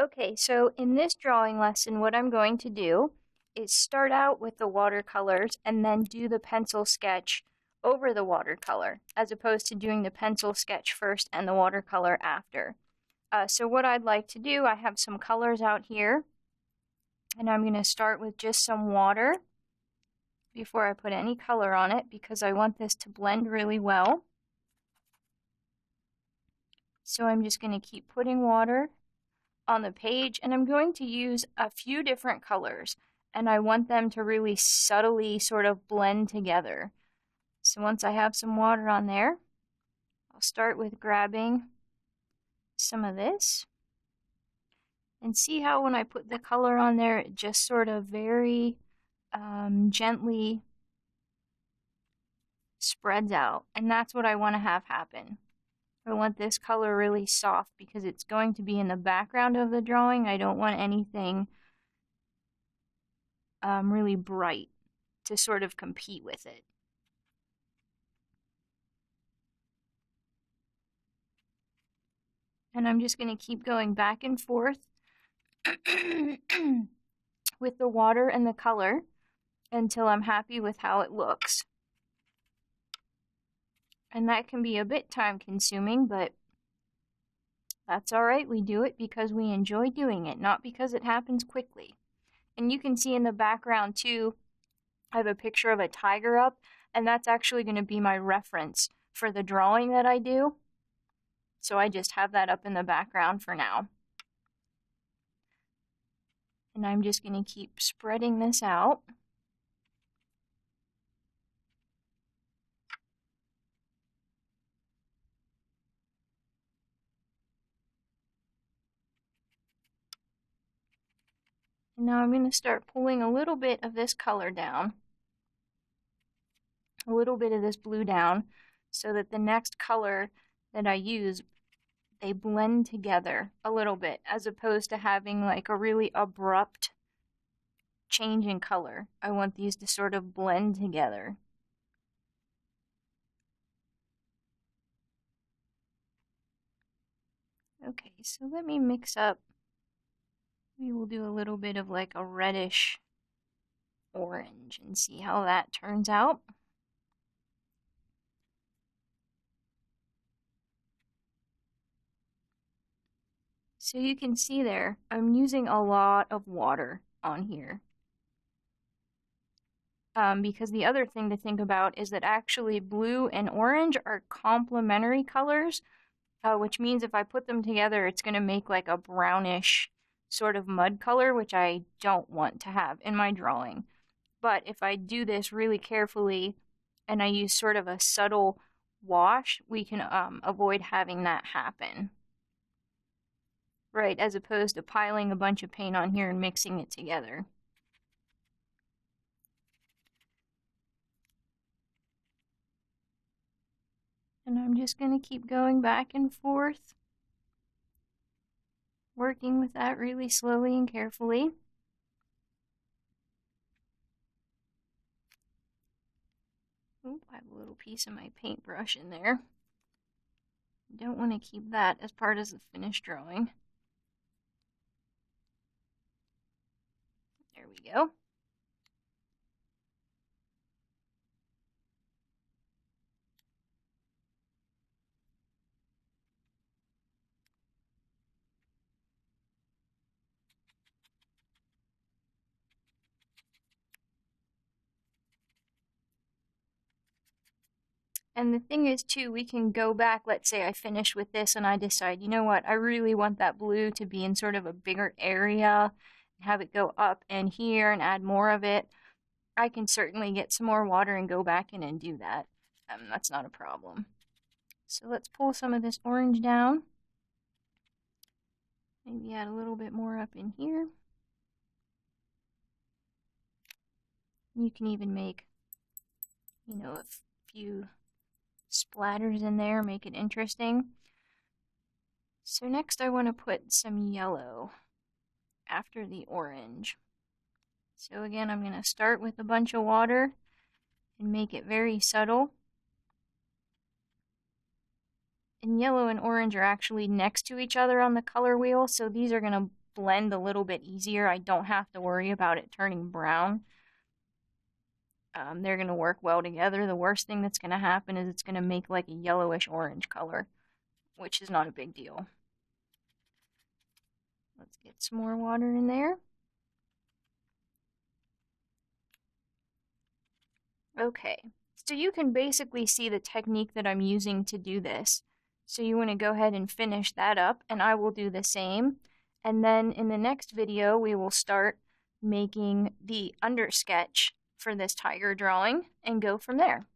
Okay, so in this drawing lesson, what I'm going to do is start out with the watercolors and then do the pencil sketch over the watercolor, as opposed to doing the pencil sketch first and the watercolor after. So what I'd like to do, I have some colors out here, and I'm going to start with just some water before I put any color on it because I want this to blend really well. So I'm just going to keep putting water on the page, and I'm going to use a few different colors, and I want them to really subtly sort of blend together. So once I have some water on there, I'll start with grabbing some of this, and see how when I put the color on there, it just sort of very gently spreads out, and that's what I want to have happen. I want this color really soft because it's going to be in the background of the drawing. I don't want anything really bright to sort of compete with it. And I'm just going to keep going back and forth with the water and the color until I'm happy with how it looks. And that can be a bit time consuming, but that's all right. We do it because we enjoy doing it, not because it happens quickly. And you can see in the background too, I have a picture of a tiger up, and that's actually going to be my reference for the drawing that I do. So I just have that up in the background for now. And I'm just going to keep spreading this out. And now I'm going to start pulling a little bit of this color down, a little bit of this blue down, so that the next color that I use, they blend together a little bit, as opposed to having like a really abrupt change in color. I want these to sort of blend together. Okay, so let me mix up. We will do a little bit of like a reddish orange and see how that turns out. So you can see there, I'm using a lot of water on here. Because the other thing to think about is that actually blue and orange are complementary colors, which means if I put them together, it's going to make like a brownish sort of mud color, which I don't want to have in my drawing. But if I do this really carefully and I use sort of a subtle wash, we can avoid having that happen. Right, as opposed to piling a bunch of paint on here and mixing it together. And I'm just going to keep going back and forth, working with that really slowly and carefully. Oop, I have a little piece of my paintbrush in there. Don't want to keep that as part of the finished drawing. There we go. And the thing is, too, we can go back. Let's say I finish with this and I decide, you know what, I really want that blue to be in sort of a bigger area and have it go up and here and add more of it. I can certainly get some more water and go back in and do that. That's not a problem. So let's pull some of this orange down. Maybe add a little bit more up in here. You can even make, a few splatters in there, make it interesting. So next I want to put some yellow after the orange. So again, I'm going to start with a bunch of water and make it very subtle. And yellow and orange are actually next to each other on the color wheel, so these are going to blend a little bit easier. I don't have to worry about it turning brown. They're going to work well together. The worst thing that's going to happen is it's going to make like a yellowish orange color, which is not a big deal. Let's get some more water in there. Okay, so you can basically see the technique that I'm using to do this. So you want to go ahead and finish that up, and I will do the same. And then in the next video, we will start making the undersketch for this tiger drawing and go from there.